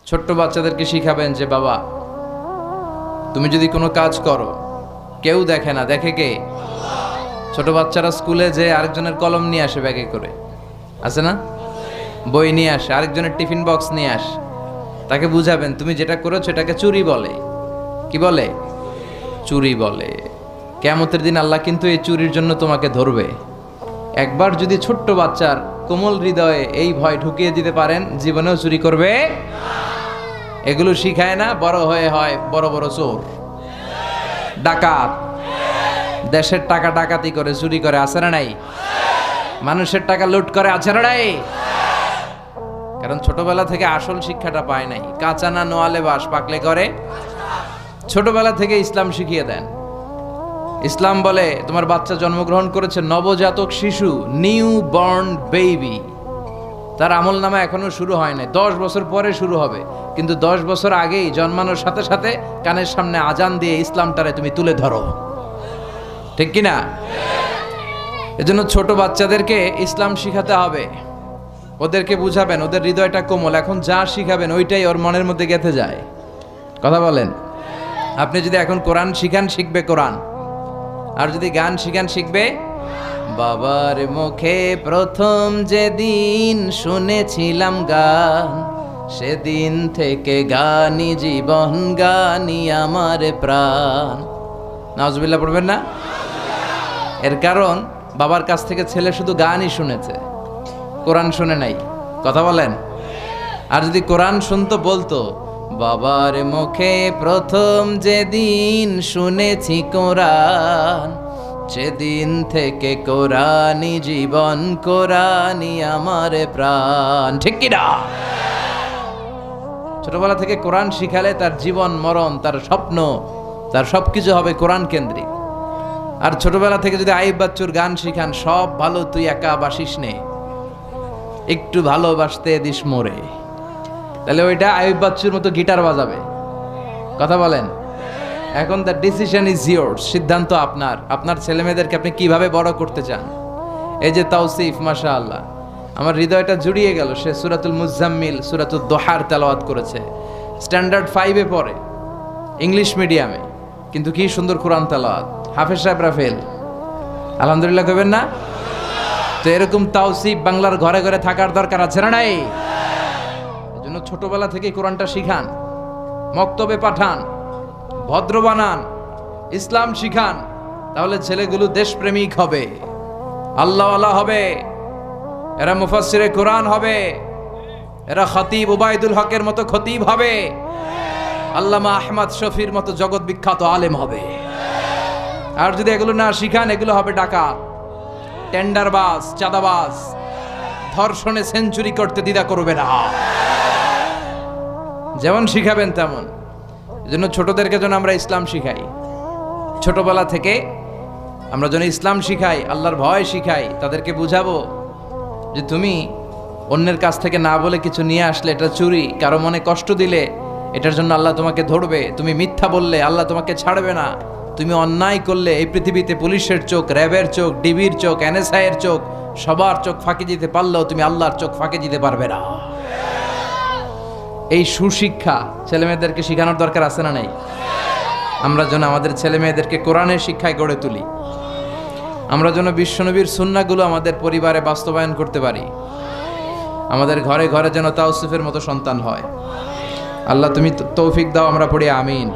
ছোট্ট বাচ্চাদেরকে শিখাবেন যে বাবা, তুমি যদি কোনো কাজ করো, কেউ দেখে না, দেখে কে? ছোট বাচ্চারা স্কুলে যে আরেকজনের কলম নিয়ে আসে ব্যাগে করে, আছে না? বই নিয়ে আসে, আরেকজনের টিফিন বক্স নিয়ে আসে। তাকে বুঝাবেন তুমি যেটা করেছো এটাকে চুরি বলে। কি বলে? চুরি বলে। কিয়ামতের দিন আল্লাহ কিন্তু এই চুরির জন্য তোমাকে ধরবে। একবার যদি ছোট্ট বাচ্চার কোমল হৃদয়ে এই ভয় ঢুকিয়ে দিতে পারেন, জীবনেও চুরি করবে। এগুলো শিখায় না, বড় হয়ে হয় বড় বড় চোর, ডাকাত। দেশের টাকা ডাকাতি করে, চুরি করে, আছে না নাই? মানুষের টাকা লুট করে, আছে না নাই? কারণ ছোটবেলা থেকে আসল শিক্ষাটা পায় নাই। কাঁচা না নোয়ালে বাস, পাকলে করে। ছোটবেলা থেকে ইসলাম শিখিয়ে দেন। ইসলাম বলে তোমার বাচ্চা জন্মগ্রহণ করেছে, নবজাতক শিশু, নিউ বর্ন বেবি, তার আমল নামা এখনো শুরু হয় নাই, 10 বছর পরে শুরু হবে। কিন্তু 10 বছর আগেই জন্মানোর সাথে সাথে কানের সামনে আজান দিয়ে ইসলামটারে তুমি তুলে ধরো, ঠিক কিনা? এজন্য ছোট বাচ্চাদেরকে ইসলাম শিখাতে হবে। ওদেরকে বুঝাবেন, ওদের হৃদয়টা কোমল, এখন যা শিখাবেন ওইটাই ওর মনের মধ্যে গেঁথে যায়। কথা বলেন। আপনি যদি এখন কোরআন শিখান, শিখবে কোরআন। আর যদি গান শিখান, শিখবে। বাবার মুখে প্রথম যেদিন শুনেছিলাম গান, সেদিন থেকে গানি জীবন, গানি আমার প্রাণ। নাউজুবিল্লাহ পড়বেন না? এর কারণ বাবার কাছ থেকে ছেলে শুধু গানই শুনেছে, কোরআন শুনে নাই। কথা বলেন। আর যদি কোরআন শুনতো, বলতো বাবার মুখে প্রথম যেদিন শুনেছি কোরআন, সেদিন থেকে কোরআনই জীবন, কোরআনই আমার প্রাণ। ঠিক কিনা? ছোটবেলা থেকে কোরআন শিখালে তার জীবন মরণ, তার স্বপ্ন, তার সবকিছু হবে কোরআন কেন্দ্রিক। আর ছোটবেলা থেকে যদি আইব বাচ্চুর গান শিখান, সব ভালো তুই একা বাসিস নে, একটু ভালোবাসতে দিস মোরে, তাহলে ওইটা আইব বাচ্চুর মতো গিটার বাজাবে। কথা বলেন। এখন দ্য ডিসিশন ইজ ইয়োরস, সিদ্ধান্ত আপনার। আপনার ছেলে মেয়েদেরকে আপনি কিভাবে বড় করতে চান। এই যে তাওসিফ, মাশাআল্লাহ, আমার হৃদয়টা জুড়িয়ে গেল। সে সূরাতুল মুজাম্মিল, সূরাতুদ দোহার তেলাওয়াত করেছে। স্ট্যান্ডার্ড 5-এ পড়ে, ইংলিশ মিডিয়ামে, কিন্তু কি সুন্দর কোরআন তেলাওয়াত। হাফেজ সাহেব রাফেল, আলহামদুলিল্লাহ কইবেন না? তো এরকম তাওসিফ বাংলার ঘরে ঘরে থাকার দরকার আছে না নাই? এজন্য ছোটবেলা থেকে কোরআনটা শিখান, মক্তবে পাঠান, ভদ্র বানান, ইসলাম শিখান। তাহলে ছেলেগুলো দেশপ্রেমিক হবে, আল্লাহওয়ালা হবে, এরা মুফাসসিরে কোরআন হবে, এরা খতিব উবাইদুল হকের মতো খতিব হবে, আল্লামা আহমদ শফির মতো জগৎ বিখ্যাত আলেম হবে। আর যদি এগুলো না শিখান, এগুলো হবে ডাকাত, টেন্ডারবাজ, চাঁদাবাজ, ধর্ষণে সেঞ্চুরি করতে দ্বিধা করবে না। যেমন শিখাবেন তেমন। এজন্য ছোটদেরকে যেন আমরা ইসলাম শিখাই, ছোটবেলা থেকে আমরা যেন ইসলাম শিখাই, আল্লাহর ভয় শিখাই। তাদেরকে বুঝাবো যে তুমি অন্যের কাছ থেকে না বলে কিছু নিয়ে আসলে এটা চুরি, কারো মনে কষ্ট দিলে এটার জন্য আল্লাহ তোমাকে ধরবে। তুমি মিথ্যা বললে আল্লাহ তোমাকে ছাড়বে না। তুমি অন্যায় করলে এই পৃথিবীতে পুলিশের চোখ, র্যাবের চোখ, ডিবির চোখ, NSI এর চোখ, সবার চোখ ফাঁকি দিতে পারলেও তুমি আল্লাহর চোখ ফাঁকি দিতে পারবে না। এই সুশিক্ষা ছেলে মেয়েদেরকে শিখানোর দরকার আছে না নাই? আমরা যেন আমাদের ছেলে মেয়েদেরকে কোরআনের শিক্ষায় গড়ে তুলি। আমরা যেন বিশ্বনবীর সুন্নাহগুলো আমাদের পরিবারে বাস্তবায়ন করতে পারি। আমাদের ঘরে ঘরে যেন তাওসিফের মতো সন্তান হয়। আল্লাহ তুমি তৌফিক দাও, আমরা পড়ি আমিন।